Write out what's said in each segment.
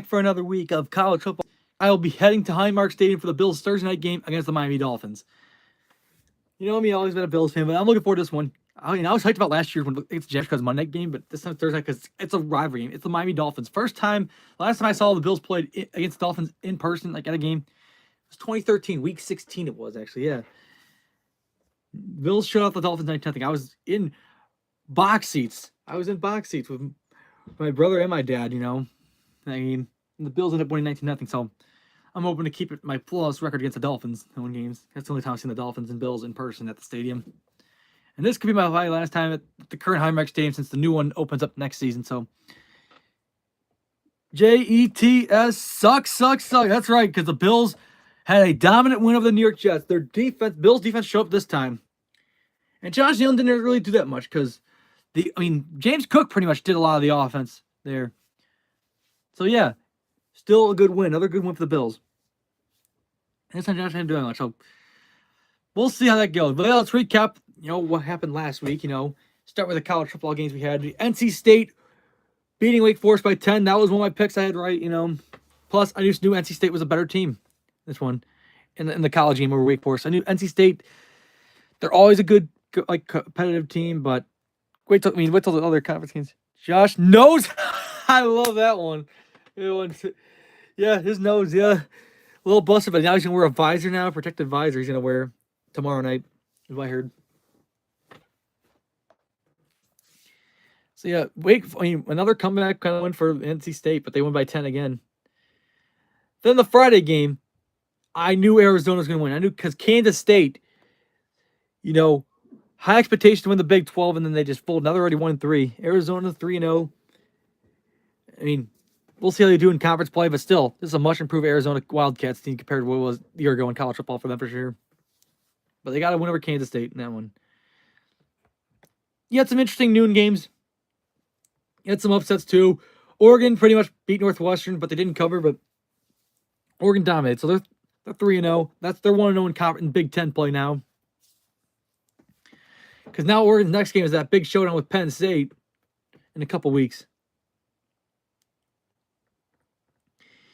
for another week of college football. I will be heading to Highmark Stadium for the Bills Thursday night game against the Miami Dolphins. You know me, I've always been a Bills fan, but I'm looking forward to this one. I was hyped about last year when it's Jets because Monday night game, but this time Thursday because it's a rivalry game. It's the Miami Dolphins. Last time I saw the Bills played against the Dolphins in person, like at a game, it was 2013, week 16. It was actually, yeah. Bills shut out the Dolphins 9-0. I was in box seats. I was in box seats with my brother and my dad. And the Bills ended up winning 19-0. So I'm hoping to keep my flawless record against the Dolphins in 1 games. That's the only time I've seen the Dolphins and Bills in person at the stadium. And this could be my last time at the current Highmark Stadium since the new one opens up next season. So Jets sucks. That's right, because the Bills had a dominant win over the New York Jets. Bills defense showed up this time. And Josh Allen didn't really do that much because James Cook pretty much did a lot of the offense there. So yeah, still a good win. Another good win for the Bills. And this time Josh didn't do that much. So we'll see how that goes. But let's recap, what happened last week. Start with the college football games we had. NC State beating Wake Forest by 10. That was one of my picks I had right, Plus, I just knew NC State was a better team. This one in the college game over Wake Forest. I knew NC State, they're always a good competitive team, but wait till the other conference games. Josh knows. I love that one. Yeah, his nose, yeah. A little busted, but now he's gonna wear a visor now, protective visor he's gonna wear tomorrow night, is what I heard. So yeah, another comeback kind of win for NC State, but they won by 10 again. Then the Friday game, I knew Arizona was gonna win. I knew because Kansas State, high expectation to win the Big 12, and then they just folded. Now they're already 1-3. Arizona 3-0. We'll see how they do in conference play, but still, this is a much improved Arizona Wildcats team compared to what it was a year ago in college football for them for sure. But they got to win over Kansas State in that one. You had some interesting noon games. You had some upsets too. Oregon pretty much beat Northwestern, but they didn't cover. But Oregon dominated, so they're 3-0. They're 1-0 in Big Ten play now. Because now Oregon's next game is that big showdown with Penn State in a couple weeks.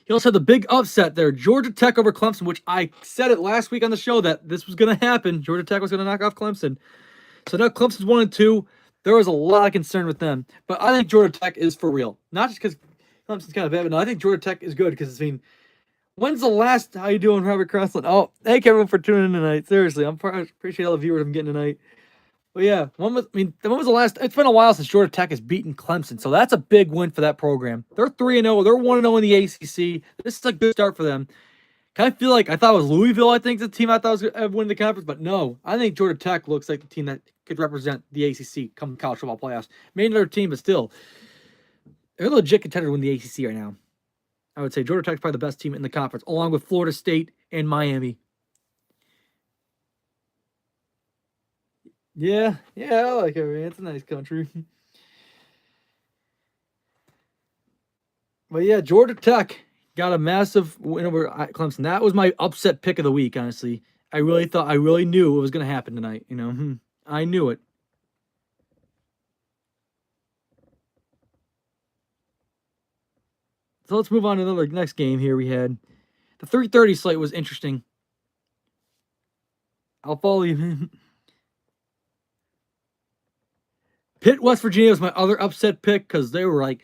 You also had the big upset there, Georgia Tech over Clemson, which I said it last week on the show that this was going to happen. Georgia Tech was going to knock off Clemson. So now Clemson's 1-2. There was a lot of concern with them. But I think Georgia Tech is for real. Not just because Clemson's kind of bad, but no, I think Georgia Tech is good because, when's the last, how you doing, Robert Crossland? Oh, thank everyone for tuning in tonight. Seriously, I appreciate all the viewers I'm getting tonight. But yeah, when was the last? It's been a while since Georgia Tech has beaten Clemson, so that's a big win for that program. They're 3-0. They're 1-0 in the ACC. This is a good start for them. Kind of feel like I thought it was Louisville. I think the team I thought was going to win the conference, but no, I think Georgia Tech looks like the team that could represent the ACC come college football playoffs. Maybe another team, but still, they're a legit contender to win the ACC right now. I would say Georgia Tech's probably the best team in the conference, along with Florida State and Miami. Yeah, I like it, man. It's a nice country. But yeah, Georgia Tech got a massive win over Clemson. That was my upset pick of the week, honestly. I really knew it was going to happen tonight, I knew it. So let's move on to the next game here we had. The 3:30 slate was interesting. I'll follow you. Pitt, West Virginia was my other upset pick because they were like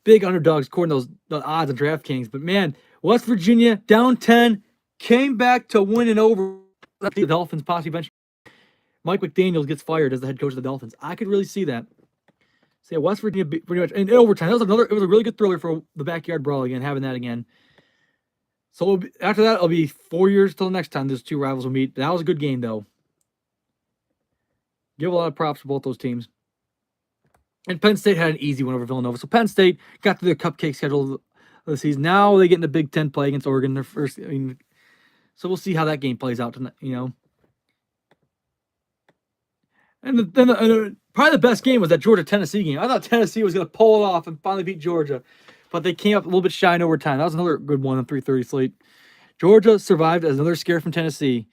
big underdogs according to the odds on DraftKings. But man, West Virginia down 10, came back to win and over the Dolphins, possibly eventually. Mike McDaniels gets fired as the head coach of the Dolphins. I could really see that. So yeah, West Virginia pretty much in overtime. It was a really good thriller for the backyard brawl again, having that again. So after that, it'll be 4 years till the next time those two rivals will meet. That was a good game though. Give a lot of props to both those teams. And Penn State had an easy win over Villanova. So Penn State got to their cupcake schedule of the season. Now they get in the Big Ten play against Oregon. Their first, so we'll see how that game plays out tonight, And then probably the best game was that Georgia-Tennessee game. I thought Tennessee was going to pull it off and finally beat Georgia. But they came up a little bit shy in overtime. That was another good one on 3:30 slate. Georgia survived as another scare from Tennessee.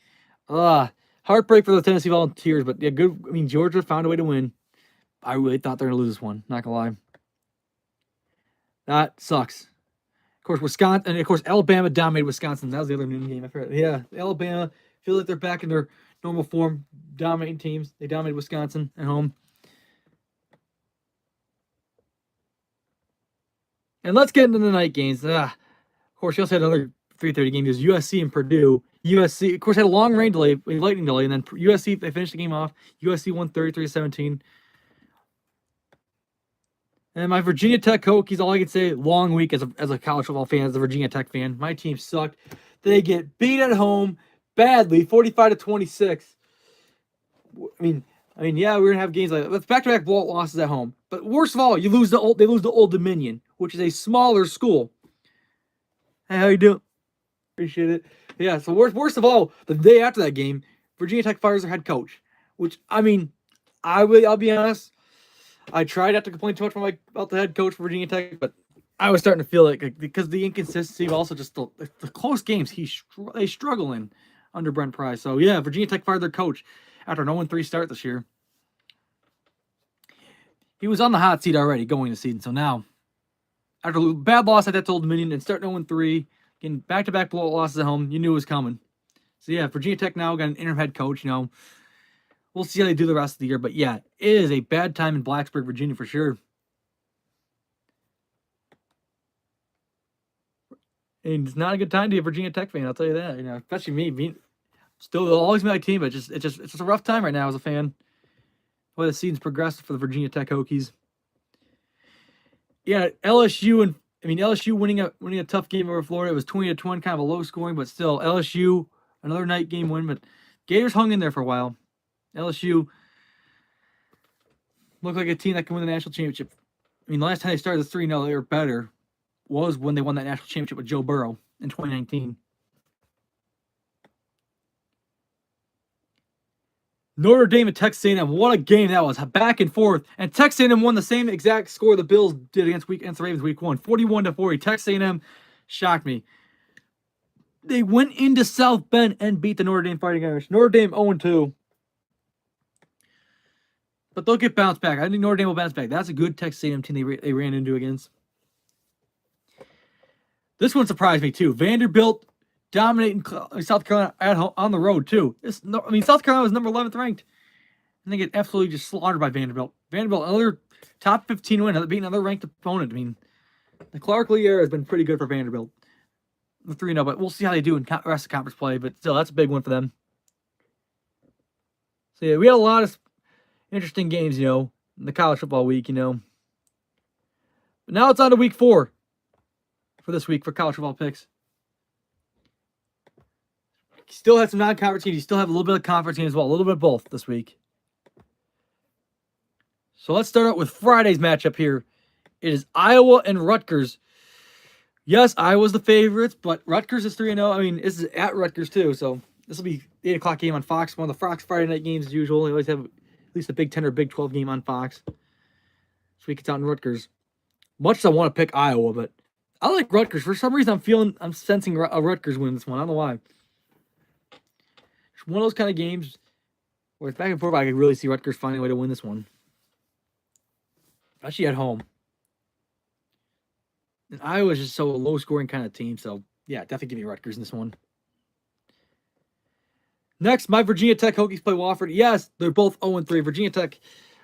Heartbreak for the Tennessee Volunteers. But yeah, good. Georgia found a way to win. I really thought they were going to lose this one. Not going to lie. That sucks. Of course, Wisconsin, and of course, Alabama dominated Wisconsin. That was the other noon game. I forgot. Yeah, Alabama feel like they're back in their normal form, dominating teams. They dominated Wisconsin at home. And let's get into the night games. Of course, you also had another 3:30 game. It was USC and Purdue. USC, of course, had a long rain delay, lightning delay, and then USC, they finished the game off. USC won 33-17. And my Virginia Tech Hokies, all I can say, long week as a college football fan, as a Virginia Tech fan. My team sucked. They get beat at home badly, 45-26. I mean, yeah, we're gonna have games like that. Let's back-to-back blowout losses at home. But worst of all, they lose the Old Dominion, which is a smaller school. Hey, how you doing? Appreciate it. Yeah, so worst of all, the day after that game, Virginia Tech fires their head coach. Which, I mean, I'll be honest, I tried not to complain too much about the head coach for Virginia Tech, but I was starting to feel like because the inconsistency, but also just the close games they struggle in under Brent Pry. So yeah, Virginia Tech fired their coach after an 0-3 start this year. He was on the hot seat already going the season, so now after a bad loss at that to Old Dominion and starting 0-3, getting back-to-back blowout losses at home, you knew it was coming. So yeah, Virginia Tech now got an interim head coach. We'll see how they do the rest of the year. But yeah, it is a bad time in Blacksburg, Virginia for sure. And it's not a good time to be a Virginia Tech fan, I'll tell you that. Especially me. Still, they'll always be my team, but it's just a rough time right now as a fan. The way the season's progressed for the Virginia Tech Hokies. Yeah, LSU winning a tough game over Florida. It was 20-20, kind of a low scoring, but still LSU, another night game win. But Gators hung in there for a while. LSU looked like a team that can win the national championship. The last time they started the 3-0, they were better, was when they won that national championship with Joe Burrow in 2019. Notre Dame and Texas A&M. What a game that was. Back and forth. And Texas A&M won the same exact score the Bills did against the Ravens week 1. 41-40. Texas A&M shocked me. They went into South Bend and beat the Notre Dame Fighting Irish. Notre Dame 0-2. But they'll get bounced back. I think Notre Dame will bounce back. That's a good Texas A&M team they ran into against. This one surprised me too. Vanderbilt dominating South Carolina at home, on the road too. South Carolina was number 11th ranked, and they get absolutely just slaughtered by Vanderbilt. Vanderbilt, another top 15 win, beating another ranked opponent. The Clark Lee era has been pretty good for Vanderbilt. The 3-0, but we'll see how they do in the rest of conference play. But still, that's a big one for them. So yeah, we had a lot of interesting games, in the college football week, But now it's on to week 4 for this week for college football picks. You still have some non-conference games. You still have a little bit of conference games as well. A little bit of both this week. So let's start out with Friday's matchup here. It is Iowa and Rutgers. Yes, Iowa's the favorites, but Rutgers is 3-0. This is at Rutgers too, so this will be 8 o'clock game on Fox. One of the Fox Friday night games as usual. They always have at least a Big 10 or Big 12 game on Fox. This week it's out in Rutgers. Much as I want to pick Iowa, but I like Rutgers. For some reason, I'm sensing a Rutgers win this one. I don't know why. It's one of those kind of games where it's back and forth. I could really see Rutgers finding a way to win this one. Especially at home. And Iowa's just so a low-scoring kind of team. So, yeah, definitely give me Rutgers in this one. Next, my Virginia Tech Hokies play Wofford. Yes, they're both 0-3. Virginia Tech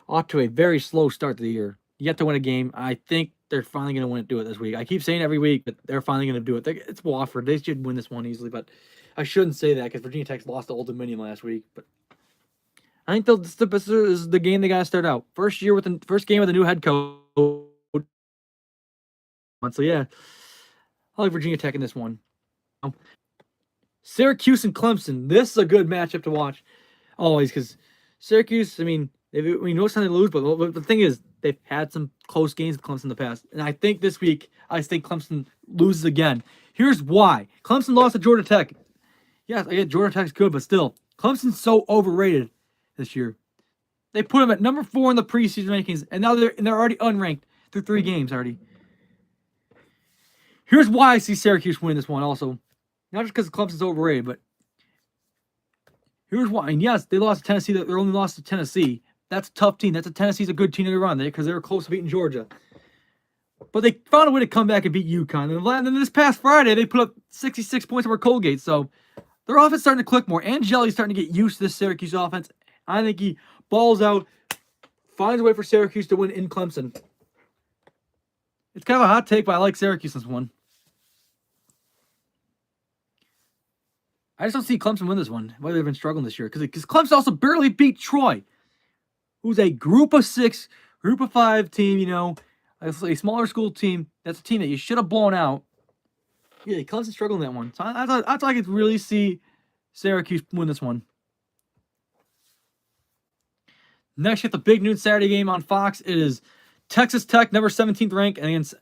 off to a very slow start to the year. Yet to win a game. I think they're finally going to do it this week. I keep saying every week, but they're finally going to do it. It's Wofford. They should win this one easily, but I shouldn't say that because Virginia Tech's lost to Old Dominion last week. But I think this is the game they got to start out. First game with a new head coach. So yeah, I like Virginia Tech in this one. Syracuse and Clemson. This is a good matchup to watch. Always, because Syracuse, we know it's time they lose, but the thing is, they've had some close games with Clemson in the past. And I think this week, Clemson loses again. Here's why. Clemson lost to Georgia Tech. Yes, I get Georgia Tech's good, but still, Clemson's so overrated this year. They put them at number 4 in the preseason rankings, and now they're already unranked through 3 games already. Here's why I see Syracuse win this one also. Not just because Clemson's overrated, but here's why. And yes, they lost to Tennessee. They're only lost to Tennessee. That's a tough team. Tennessee's a good team to run because they were close to beating Georgia. But they found a way to come back and beat UConn. And then this past Friday, they put up 66 points over Colgate. So their offense is starting to click more. Angeli's starting to get used to this Syracuse offense. I think he balls out, finds a way for Syracuse to win in Clemson. It's kind of a hot take, but I like Syracuse this one. I just don't see Clemson win this one. Why they've been struggling this year. Because Clemson also barely beat Troy, who's a group of 6, group of 5 team, you know, a smaller school team. That's a team that you should have blown out. Yeah, Clemson struggled in that one. So I thought I could really see Syracuse win this one. Next, you have the big noon Saturday game on Fox. It is Texas Tech, number 17th ranked, against